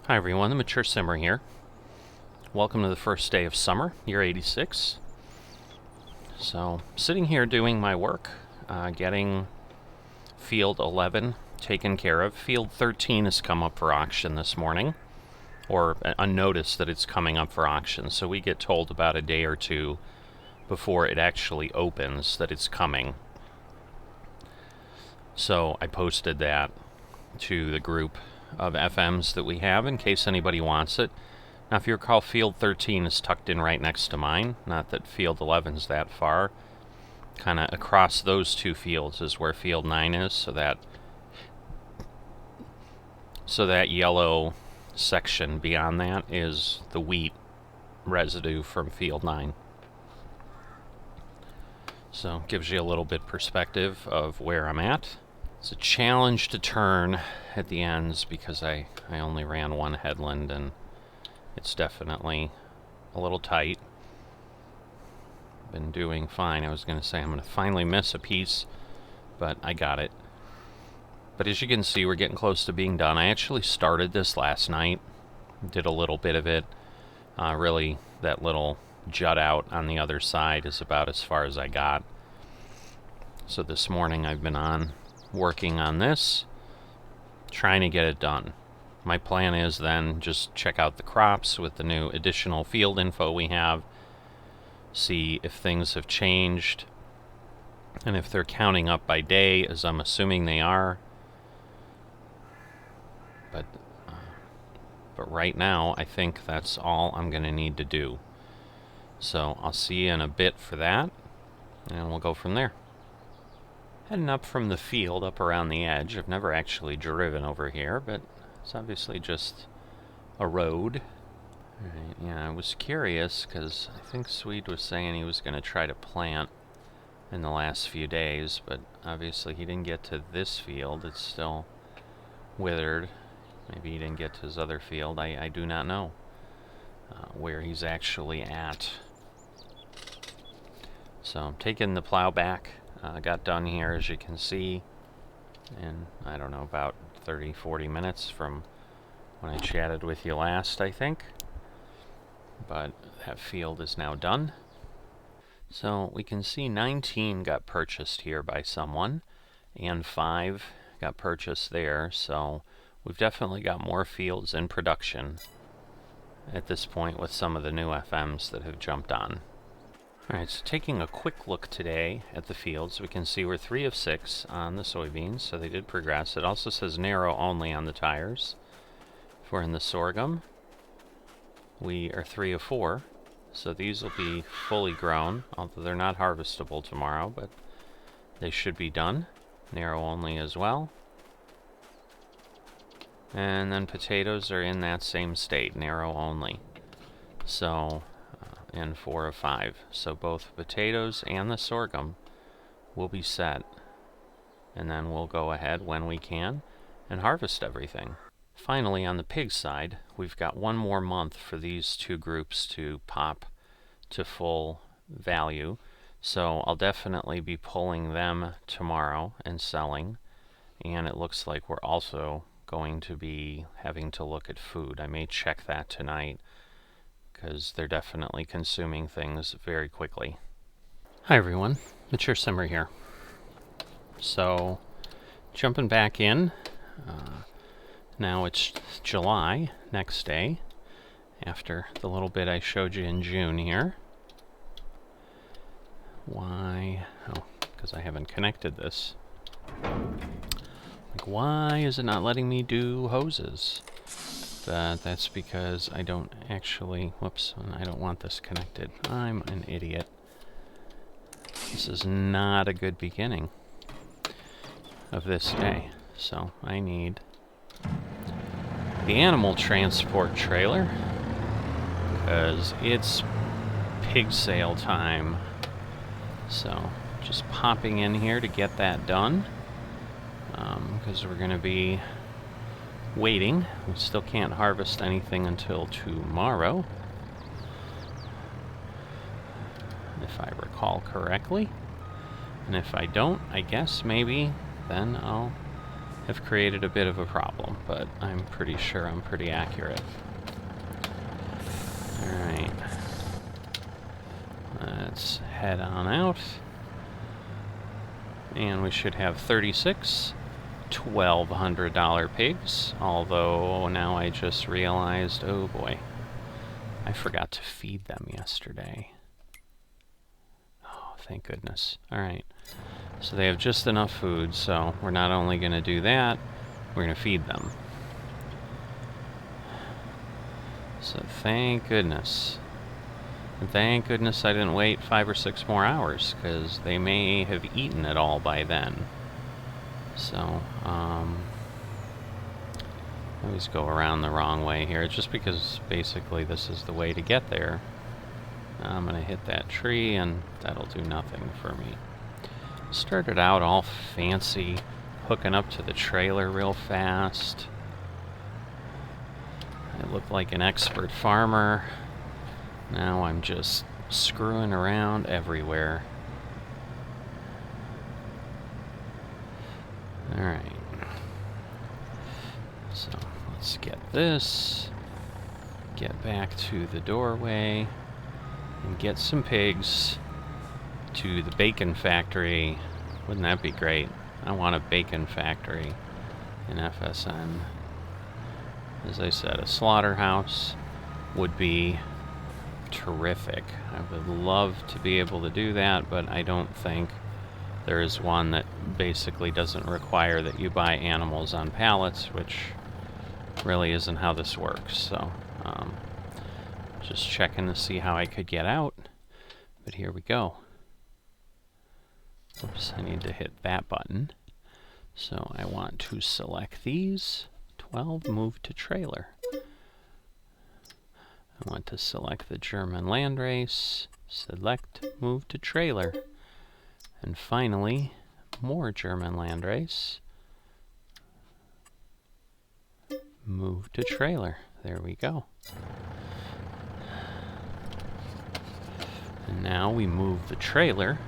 Hi everyone, the Mature Simmer here. Welcome to the first day of summer, year 86. So, sitting here doing my work, getting field 11 taken care of. Field 13 has come up for auction this morning, or a notice that it's coming up for auction, so we get told about a day or two before it actually opens that it's coming. So I posted that to the group of FMs that we have in case anybody wants it. Now, if you recall, Field 13 is tucked in right next to mine. Not that Field 11's that far. Kind of across those two fields is where Field 9 is, so that yellow section beyond that is the wheat residue from Field 9. So, gives you a little bit perspective of where I'm at. It's a challenge to turn at the ends because I only ran one headland and it's definitely a little tight. Been doing fine. I was going to say I'm going to finally miss a piece, but I got it. But as you can see, we're getting close to being done. I actually started this last night, did a little bit of it. Really, that little jut out on the other side is about as far as I got. So this morning I've been on working on this, trying to get it done. My plan is then just check out the crops with the new additional field info we have, see if things have changed, and if they're counting up by day, as I'm assuming they are. But right now, I think that's all I'm going to need to do. So I'll see you in a bit for that, and we'll go from there. Heading up from the field, up around the edge. I've never actually driven over here, but it's obviously just a road. Right, yeah, I was curious, because I think Swede was saying he was going to try to plant in the last few days, but obviously he didn't get to this field. It's still withered. Maybe he didn't get to his other field. I do not know where he's actually at. So I'm taking the plow back. Got done here, as you can see, in, I don't know, about 30-40 minutes from when I chatted with you last, I think. But that field is now done. So we can see 19 got purchased here by someone, and 5 got purchased there, so we've definitely got more fields in production at this point with some of the new FMs that have jumped on. Alright, so taking a quick look today at the fields, we can see we're 3 of 6 on the soybeans, so they did progress. It also says narrow only on the tires. If we're in the sorghum, we are 3 of 4, so these will be fully grown, although they're not harvestable tomorrow, but they should be done. Narrow only as well. And then potatoes are in that same state, narrow only. So, and 4 of 5. So both potatoes and the sorghum will be set. And then we'll go ahead when we can and harvest everything. Finally, on the pig side, we've got one more month for these two groups to pop to full value. So I'll definitely be pulling them tomorrow and selling. And it looks like we're also going to be having to look at food. I may check that tonight, because they're definitely consuming things very quickly. Hi everyone, Mature Simmer here. So, jumping back in, now it's July, next day, after the little bit I showed you in June here. Why? Oh, because I haven't connected this. Like, why is it not letting me do hoses? That's because I don't actually, whoops, I don't want this connected. I'm an idiot. This is not a good beginning of this day. So I need the animal transport trailer, because it's pig sale time. So just popping in here to get that done, because we're going to be waiting. We still can't harvest anything until tomorrow, if I recall correctly. And if I don't, I guess maybe then I'll have created a bit of a problem, but I'm pretty sure I'm pretty accurate. Alright. Let's head on out. And we should have 36 $1,200 pigs, although now I just realized, oh boy, I forgot to feed them yesterday. Oh, thank goodness. Alright, so they have just enough food, so we're not only going to do that, we're going to feed them. So thank goodness. And thank goodness I didn't wait 5 or 6 more hours, because they may have eaten it all by then. So, I always go around the wrong way here, just because basically this is the way to get there. I'm going to hit that tree, and that'll do nothing for me. Started out all fancy, hooking up to the trailer real fast. I look like an expert farmer. Now I'm just screwing around everywhere. Alright. So, let's get this. Get back to the doorway. And get some pigs to the bacon factory. Wouldn't that be great? I want a bacon factory in FSN. As I said, a slaughterhouse would be terrific. I would love to be able to do that, but I don't think there is one that basically doesn't require that you buy animals on pallets, which really isn't how this works. So, just checking to see how I could get out, but here we go. Oops, I need to hit that button. So I want to select these. 12, move to trailer. I want to select the German landrace, select, move to trailer. And finally, more German landrace. Move to trailer. There we go. And now we move the trailer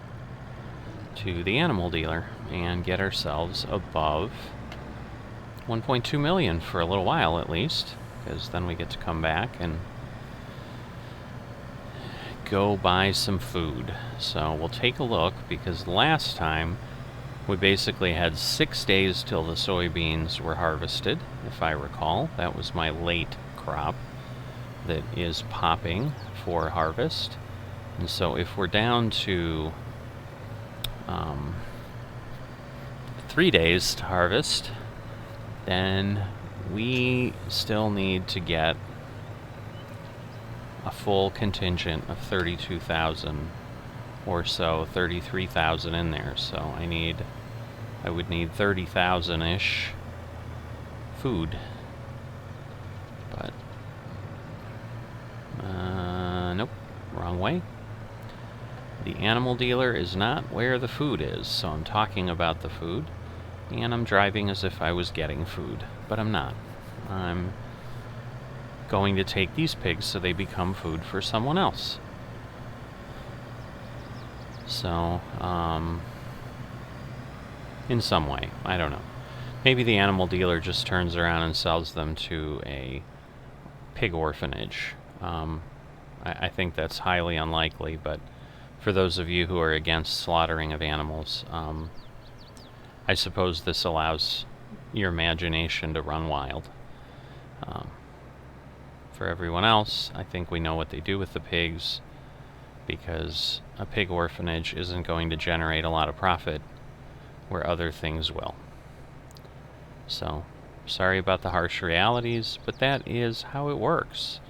to the animal dealer and get ourselves above 1.2 million for a little while at least, because then we get to come back and go buy some food. So we'll take a look, because last time we basically had 6 days till the soybeans were harvested, if I recall. That was my late crop that is popping for harvest. And so if we're down to 3 days to harvest, then we still need to get a full contingent of 32,000 or so, 33,000 in there. So I would need 30,000-ish food. But nope, wrong way. The animal dealer is not where the food is, so I'm talking about the food, and I'm driving as if I was getting food, but I'm not. I'm going to take these pigs so they become food for someone else. So, in some way, I don't know. Maybe the animal dealer just turns around and sells them to a pig orphanage. I think that's highly unlikely, but for those of you who are against slaughtering of animals, I suppose this allows your imagination to run wild. For everyone else, I think we know what they do with the pigs, because a pig orphanage isn't going to generate a lot of profit where other things will. So, sorry about the harsh realities, but that is how it works.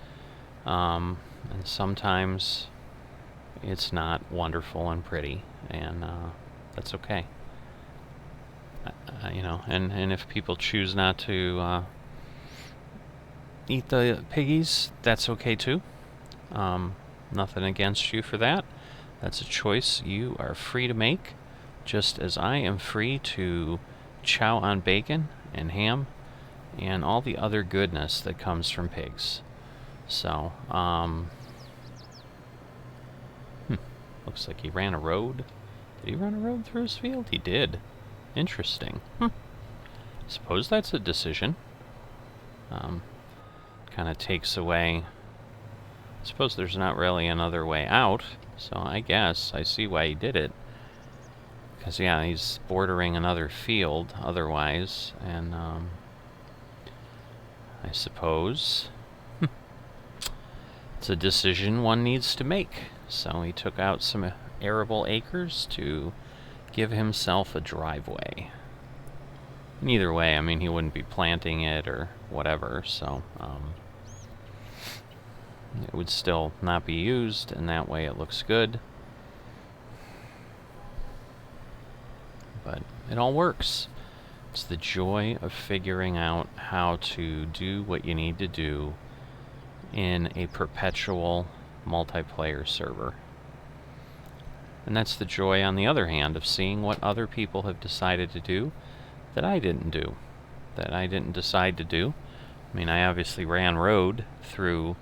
And sometimes it's not wonderful and pretty, and that's okay. You know, and if people choose not to eat the piggies, that's okay too. Nothing against you for that. That's a choice you are free to make, just as I am free to chow on bacon and ham and all the other goodness that comes from pigs. So, looks like he ran a road. Did he run a road through his field? He did. Interesting. suppose that's a decision. Kind of takes away... I suppose there's not really another way out, so I guess I see why he did it. Because, yeah, he's bordering another field otherwise, and I suppose it's a decision one needs to make. So he took out some arable acres to give himself a driveway. And either way, I mean, he wouldn't be planting it or whatever, so it would still not be used, and that way it looks good. But it all works. It's the joy of figuring out how to do what you need to do in a perpetual multiplayer server. And that's the joy, on the other hand, of seeing what other people have decided to do that I didn't do, that I didn't decide to do. I mean, I obviously ran road through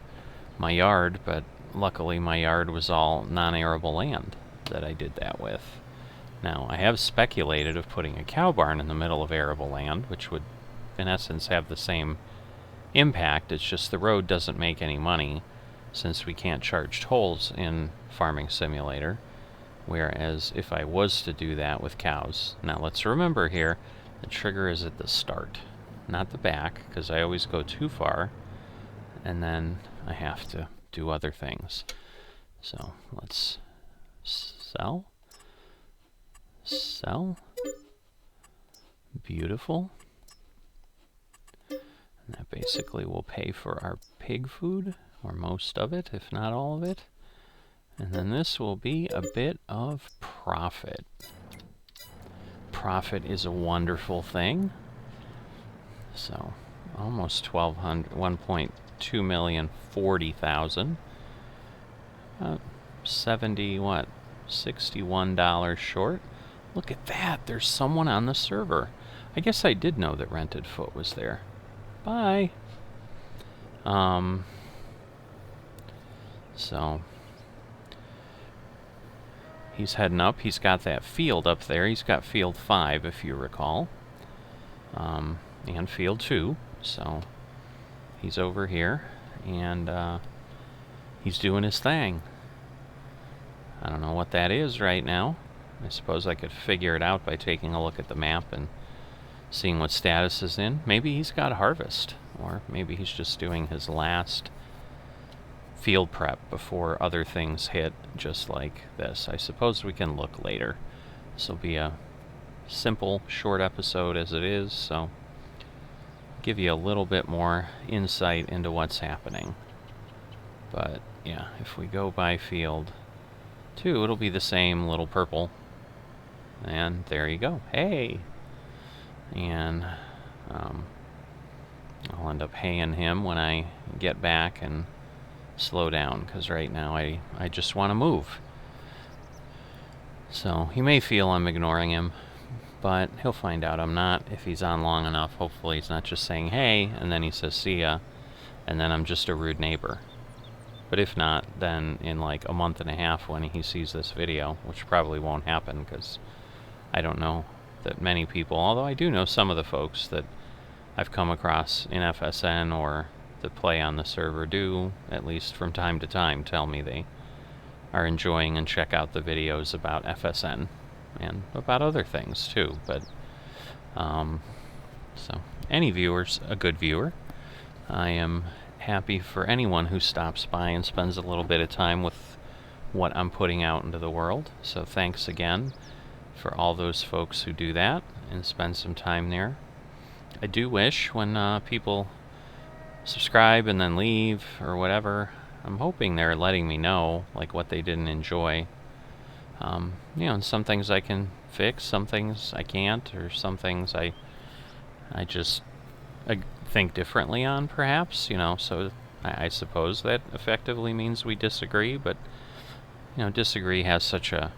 my yard, but luckily my yard was all non-arable land that I did that with. Now, I have speculated of putting a cow barn in the middle of arable land, which would, in essence, have the same impact. It's just the road doesn't make any money, since we can't charge tolls in Farming Simulator. Whereas, if I was to do that with cows... Now, let's remember here, the trigger is at the start, not the back, because I always go too far, and then I have to do other things. So, let's sell. Sell. Beautiful. And that basically will pay for our pig food, or most of it, if not all of it. And then this will be a bit of profit. Profit is a wonderful thing. So, almost 1,200, 1.2 million, 40,000. 70, what? $61 short. Look at that, there's someone on the server. I guess I did know that Rented Foot was there. Bye. So, he's heading up. He's got that field up there. He's got field 5, if you recall. And field 2. So, he's over here. And, he's doing his thing. I don't know what that is right now. I suppose I could figure it out by taking a look at the map and seeing what status is in. Maybe he's got harvest. Or maybe he's just doing his last field prep before other things hit, just like this. I suppose we can look later. This will be a simple, short episode as it is, so give you a little bit more insight into what's happening. But yeah, if we go by field 2, it'll be the same little purple. And there you go. Hey! And I'll end up haying him when I get back and slow down, because right now I just want to move. So he may feel I'm ignoring him, but he'll find out I'm not if he's on long enough. Hopefully he's not just saying hey, and then he says see ya, and then I'm just a rude neighbor. But if not, then in like a month and a half when he sees this video, which probably won't happen because I don't know that many people, although I do know some of the folks that I've come across in FSN or that play on the server do, at least from time to time, tell me they are enjoying and check out the videos about FSN and about other things too. But so any viewer's a good viewer. I am happy for anyone who stops by and spends a little bit of time with what I'm putting out into the world. So thanks again for all those folks who do that and spend some time there. I do wish when people subscribe and then leave or whatever, I'm hoping they're letting me know like what they didn't enjoy. You know, and some things I can fix, some things I can't, or some things I just think differently on, perhaps, you know. So I suppose that effectively means we disagree, but you know, disagree has such a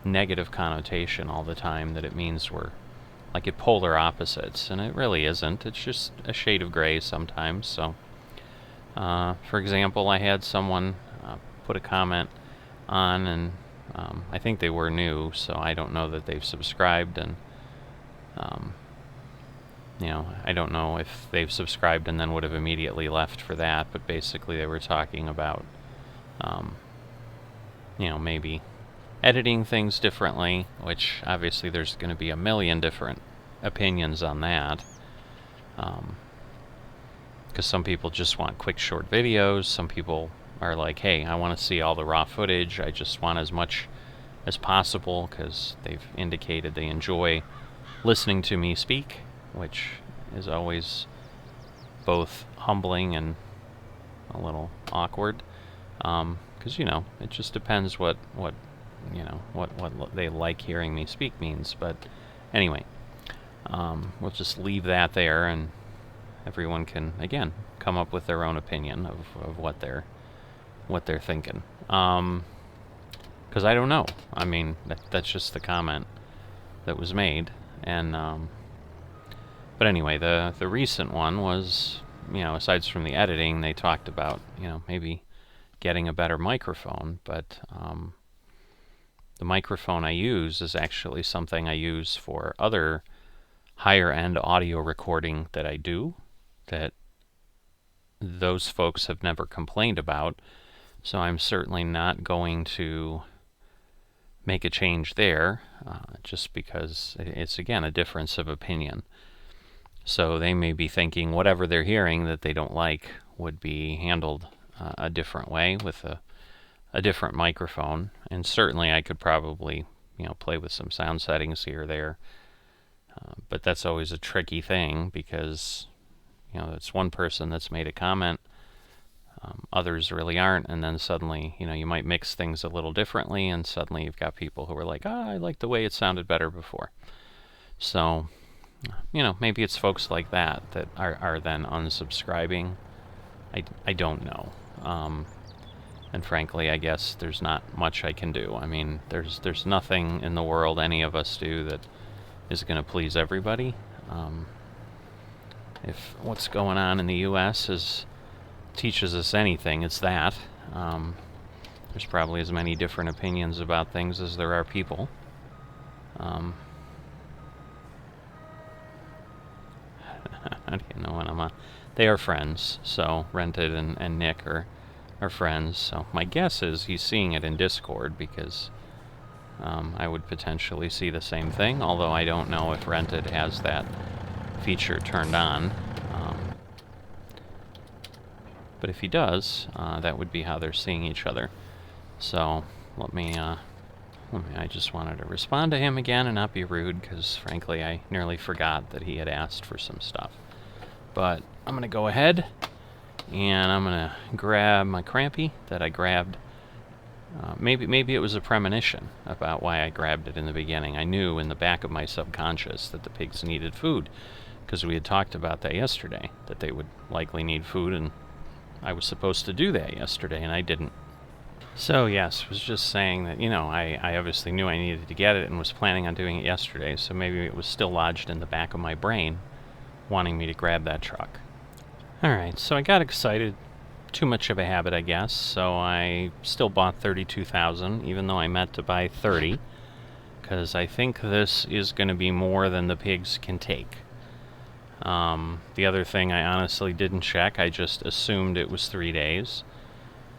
negative connotation all the time that it means we're like at polar opposites, and it really isn't. It's just a shade of gray sometimes. So for example, I had someone put a comment on, and I think they were new, so I don't know that they've subscribed, and I don't know if they've subscribed and then would have immediately left for that, but basically they were talking about, maybe editing things differently, which obviously there's going to be a million different opinions on that. Because some people just want quick, short videos. Some people are like, hey, I want to see all the raw footage. I just want as much as possible, because they've indicated they enjoy listening to me speak, which is always both humbling and a little awkward. Because, it just depends what they like hearing me speak means. But anyway, we'll just leave that there, and everyone can, again, come up with their own opinion of what they're thinking. Because I don't know. I mean, that's just the comment that was made. And but anyway, the recent one was, aside from the editing, they talked about, maybe getting a better microphone. But the microphone I use is actually something I use for other higher-end audio recording that I do, that those folks have never complained about. So I'm certainly not going to make a change there, just because it's, again, a difference of opinion. So they may be thinking whatever they're hearing that they don't like would be handled a different way with a different microphone. And certainly I could probably, play with some sound settings here or there. But that's always a tricky thing, because, it's one person that's made a comment, others really aren't, and then suddenly, you might mix things a little differently, and suddenly you've got people who are like, I like the way it sounded better before. So, maybe it's folks like that are then unsubscribing. I don't know. And frankly, I guess there's not much I can do. I mean, there's nothing in the world any of us do that is going to please everybody. If what's going on in the U.S. teaches us anything, it's that. There's probably as many different opinions about things as there are people. How do you know when I'm on? They are friends, so Rented and Nick are friends. So my guess is he's seeing it in Discord, because I would potentially see the same thing, although I don't know if Rented has that feature turned on. But if he does, that would be how they're seeing each other. So I just wanted to respond to him again and not be rude, because frankly I nearly forgot that he had asked for some stuff. But I'm going to go ahead and I'm going to grab my crampy that I grabbed. Maybe it was a premonition about why I grabbed it in the beginning. I knew in the back of my subconscious that the pigs needed food, because we had talked about that yesterday, that they would likely need food, and I was supposed to do that yesterday, and I didn't. So yes, was just saying that, I obviously knew I needed to get it and was planning on doing it yesterday, so maybe it was still lodged in the back of my brain, wanting me to grab that truck. Alright, so I got excited. Too much of a habit, I guess, so I still bought 32,000, even though I meant to buy 30, because I think this is going to be more than the pigs can take. The other thing I honestly didn't check, I just assumed it was 3 days,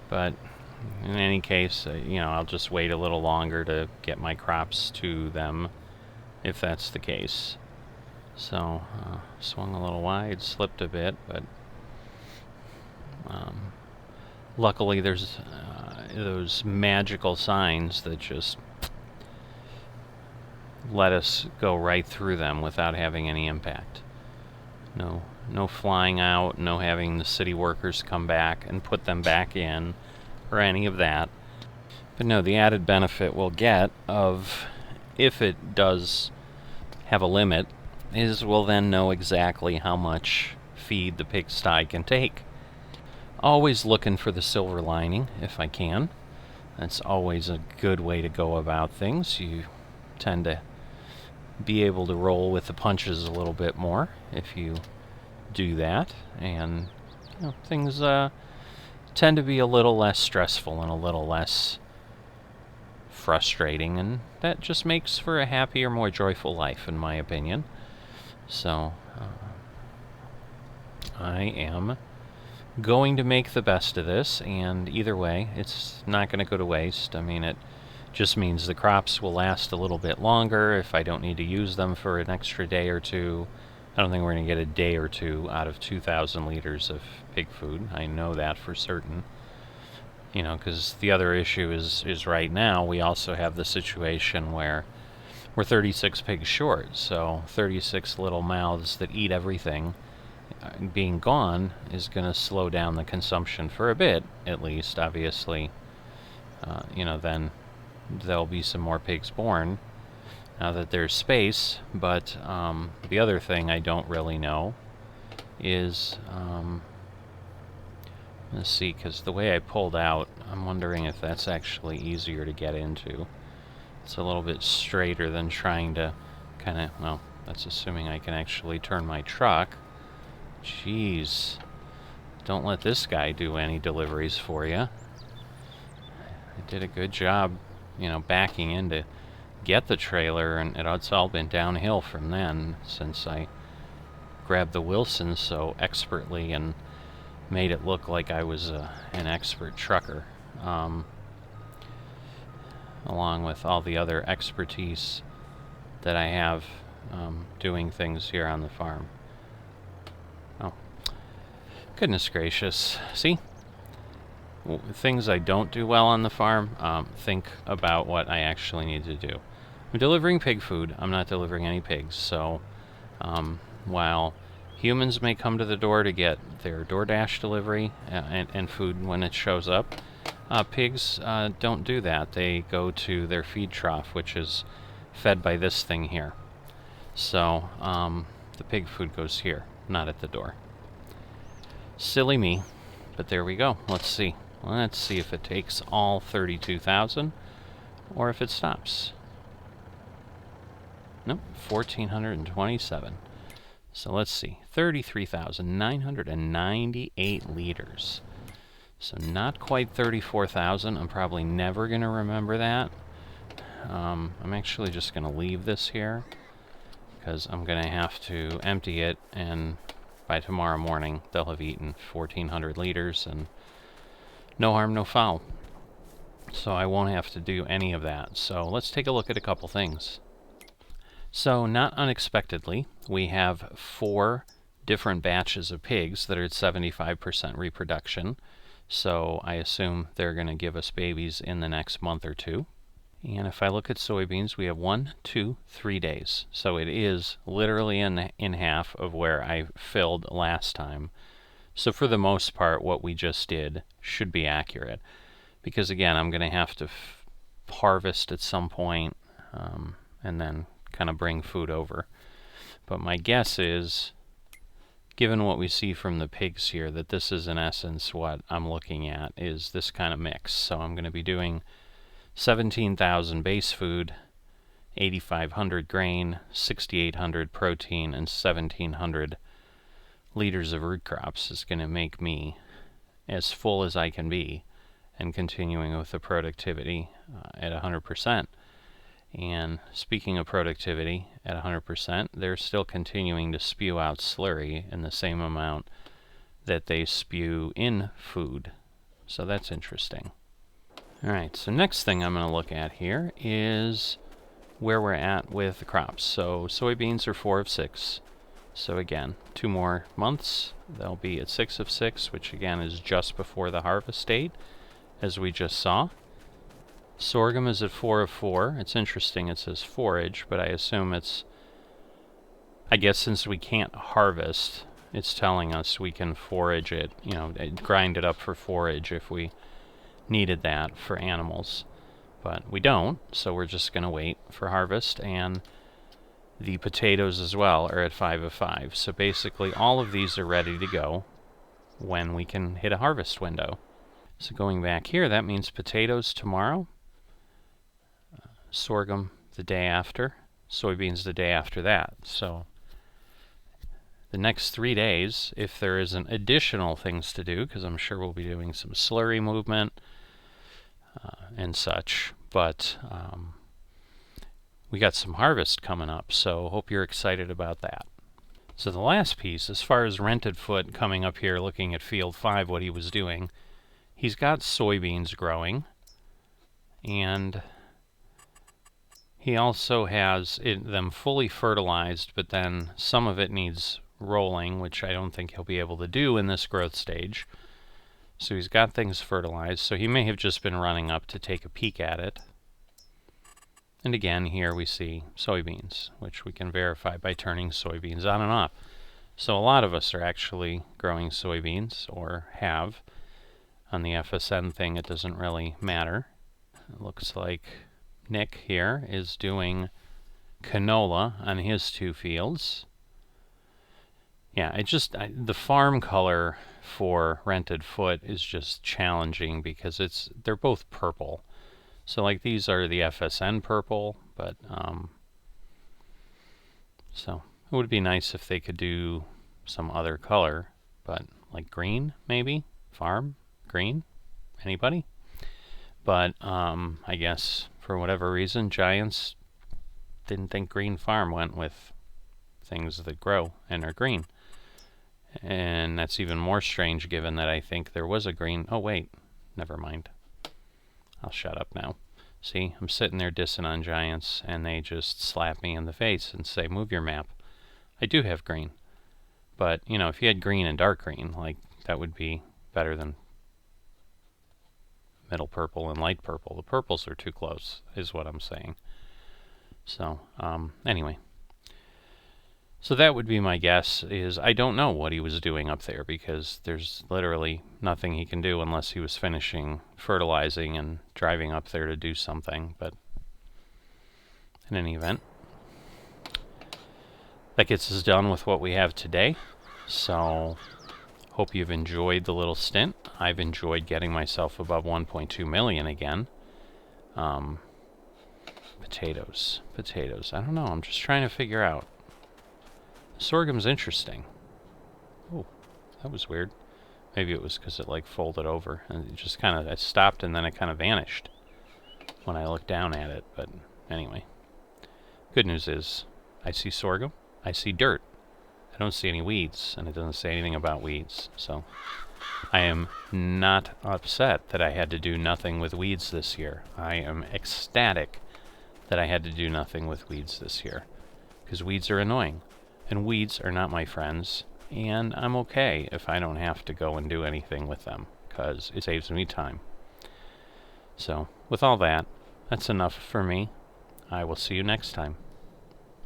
but in any case, I'll just wait a little longer to get my crops to them, if that's the case. So, swung a little wide, slipped a bit, but luckily there's those magical signs that just let us go right through them without having any impact. No flying out, no having the city workers come back and put them back in, or any of that. But no, the added benefit we'll get of, if it does have a limit, is we'll then know exactly how much feed the pigsty can take. Always looking for the silver lining, if I can. That's always a good way to go about things. You tend to be able to roll with the punches a little bit more if you do that, and things tend to be a little less stressful and a little less frustrating, and that just makes for a happier, more joyful life, in my opinion. So I am going to make the best of this, and either way, it's not going to go to waste. I mean, it just means the crops will last a little bit longer if I don't need to use them for an extra day or two. I don't think we're going to get a day or two out of 2,000 liters of pig food. I know that for certain. You know, because the other issue is right now we also have the situation where we're 36 pigs short, so 36 little mouths that eat everything being gone is going to slow down the consumption for a bit, at least. Obviously, you know, then there'll be some more pigs born now that there's space. But the other thing I don't really know is, let's see, because the way I pulled out, I'm wondering if that's actually easier to get into. It's a little bit straighter than trying to kind of, well, that's assuming I can actually turn my truck. Jeez. Don't let this guy do any deliveries for you. I did a good job, you know, backing in to get the trailer, and it's all been downhill from then since I grabbed the Wilson so expertly and made it look like I was an expert trucker, along with all the other expertise that I have doing things here on the farm. Oh, goodness gracious. See? Things I don't do well on the farm, think about what I actually need to do. I'm delivering pig food. I'm not delivering any pigs, so while humans may come to the door to get their DoorDash delivery and food when it shows up, pigs don't do that. They go to their feed trough, which is fed by this thing here. So the pig food goes here, not at the door. Silly me, but there we go. Let's see. Let's see if it takes all 32,000 or if it stops. Nope, 1,427. So let's see, 33,998 liters. So not quite 34,000. I'm probably never going to remember that. I'm actually just going to leave this here because I'm going to have to empty it, and by tomorrow morning they'll have eaten 1,400 liters, and no harm, no foul. So I won't have to do any of that. So let's take a look at a couple things. So not unexpectedly, we have 4 different batches of pigs that are at 75% reproduction. So I assume they're going to give us babies in the next month or two. And if I look at soybeans, we have 1, 2, 3 days. So it is literally in half of where I filled last time. So for the most part, what we just did should be accurate. Because again, I'm going to have to harvest at some point, and then kind of bring food over. But my guess is, given what we see from the pigs here, that this is in essence what I'm looking at, is this kind of mix. So I'm going to be doing 17,000 base food, 8,500 grain, 6,800 protein, and 1,700 liters of root crops. Is going to make me as full as I can be, and continuing with the productivity at 100%. And speaking of productivity at 100%, they're still continuing to spew out slurry in the same amount that they spew in food. So that's interesting. Alright, so next thing I'm going to look at here is where we're at with the crops. So soybeans are 4 of 6. So again, 2 more months. They'll be at 6 of 6, which again is just before the harvest date, as we just saw. Sorghum is at 4 of 4. It's interesting, it says forage, but I assume it's, I guess since we can't harvest, it's telling us we can forage it, you know, grind it up for forage if we needed that for animals. But we don't, so we're just going to wait for harvest. And the potatoes as well are at 5 of 5. So basically all of these are ready to go when we can hit a harvest window. So going back here, that means potatoes tomorrow, sorghum the day after, soybeans the day after that. So the next 3 days, if there isn't additional things to do, because I'm sure we'll be doing some slurry movement and such, but we got some harvest coming up, so hope you're excited about that. So the last piece, as far as Rented Foot coming up here looking at field 5, what he was doing, he's got soybeans growing, and he also has them fully fertilized, but then some of it needs rolling, which I don't think he'll be able to do in this growth stage. So he's got things fertilized, so he may have just been running up to take a peek at it. And again, here we see soybeans, which we can verify by turning soybeans on and off. So a lot of us are actually growing soybeans, or have. On the FSN thing, it doesn't really matter. It looks like Nick here is doing canola on his 2 fields. Yeah, the farm color for Rented Foot is just challenging because they're both purple. So like these are the FSN purple, but so it would be nice if they could do some other color, but like green maybe? Farm? Green? Anybody? But I guess for whatever reason, Giants didn't think green farm went with things that grow and are green. And that's even more strange given that I think there was a green... Oh wait, never mind. I'll shut up now. See, I'm sitting there dissing on Giants, and they just slap me in the face and say, move your map. I do have green. But, you know, if you had green and dark green, like, that would be better than middle purple and light purple. The purples are too close, is what I'm saying. So, anyway. So that would be my guess, is I don't know what he was doing up there, because there's literally nothing he can do unless he was finishing fertilizing and driving up there to do something. But in any event, that gets us done with what we have today. So hope you've enjoyed the little stint. I've enjoyed getting myself above 1.2 million again. Potatoes. I don't know, I'm just trying to figure out. Sorghum's interesting. Oh, that was weird. Maybe it was because it like folded over and it just kind of stopped and then it kind of vanished when I looked down at it. But anyway, good news is I see sorghum, I see dirt. I don't see any weeds, and it doesn't say anything about weeds. So I am not upset that I had to do nothing with weeds this year. I am ecstatic that I had to do nothing with weeds this year, because weeds are annoying. And weeds are not my friends, and I'm okay if I don't have to go and do anything with them, because it saves me time. So, with all that, that's enough for me. I will see you next time.